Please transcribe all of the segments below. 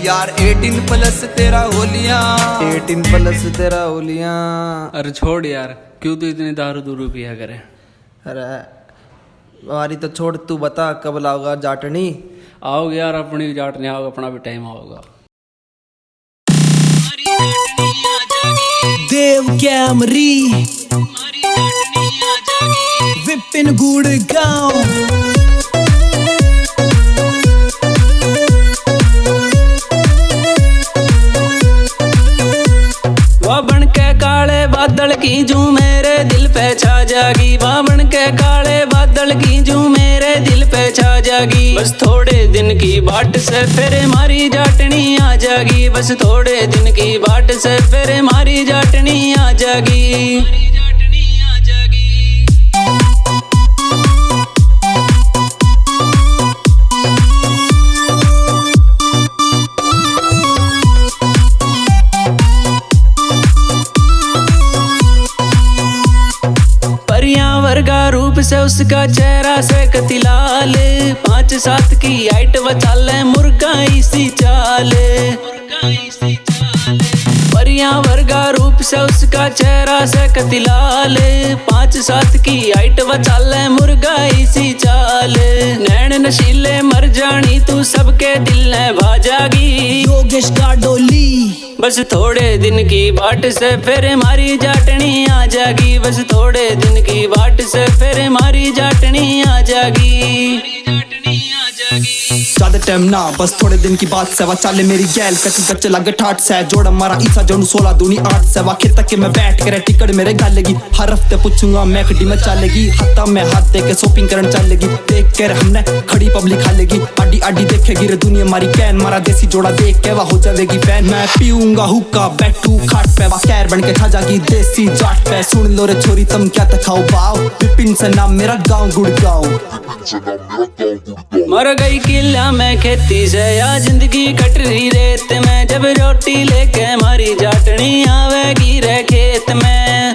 यार 18 प्लस तेरा होलियां, 18 प्लस तेरा होलियां। अरे छोड़ यार, क्यों तू इतनी दारू दूरू पिया करे। अरे हमारी तो छोड़, तू बता कब लाओगा जाटनी। आओगे यार, अपनी जाट नहीं आओगे, अपना भी टाइम आओगा। देव कैमरी विपिन गुड़गांव। वह बन के काले बादल की जू मेरे दिल पे छा जागी, वह बन के काले बादल की जू मेरे दिल पे छा जागी। बस थोड़े दिन की बाट से फिर हमारी जाटनी आ जागी, बस थोड़े दिन की बाट से फिर हमारी जाटनी आ जागी। वर्गा रूप से उसका चेहरा से कतिलाल, 5-7 की हाइट बचाले मुर्गा इसी चाल। परिया वर्गा रूप से उसका चेहरा से कतिलाल, 5-7 की हाइट बचाले मुर्गा इसी चाल। नैन नशीले मर जानी तू सबके दिल ने भाजागी। योगेश गाडोली बस थोड़े दिन की बाट से फिर हमारी जाटनी आ जागी, बस थोड़े दिन की बाट से फिर हमारी जाटनी आ जागी। ज्यादा टाइम ना, बस थोड़े दिन की बात से वा चाले मेरी गैल कच्चे कच्चे लगे ठाट से जोड़ा मारा ईसा जोन 16 दूनी 8 से वा खेत के मैं बैठ कर टिकट मेरे गालेगी। हर हफ्ते पूछूंगा मैं खड़ी में चलेगी, हत्ता में हाथ दे के शॉपिंग करन चलेगी। देख कर हमने खड़ी पब्लिक खालेगी, आडी आडी देखेगी रे दुनिया मारी कैन। मारा देसी जोड़ा देख के वा हो जाएगी फैन। मैं पीऊंगा हुक्का बैठू खाट पे वा कैर बन के खा जागी देसी जाट पे। सुन लो रे छोरी तुम क्या तखाओ बाव, विपिन से नाम मेरा गाँव गुड़गांव। मर गई किला में खेती से या जिंदगी कट रही रेत में, जब रोटी लेके हमारी जाटनी आवेगी रे खेत में।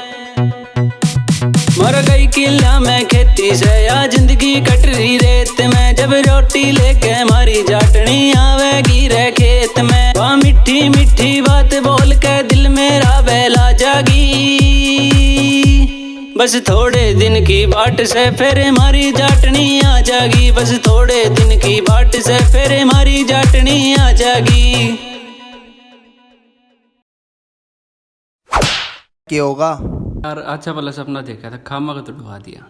मर गई किला में खेती से या जिंदगी कट रही रेत में, जब रोटी लेके हमारी जाटनी आवेगी रे खेत में। वह मिठी मिठी बात बोल के दिल मेरा बहला जागी, बस थोड़े दिन की बाट से फिर हमारी जाटनी आ जागी, बस थोड़े दिन की बाट से फिर हमारी जाटनी आ जागी। क्या होगा यार अच्छा भला सपना देखा था, खामा का तो डुबा दिया।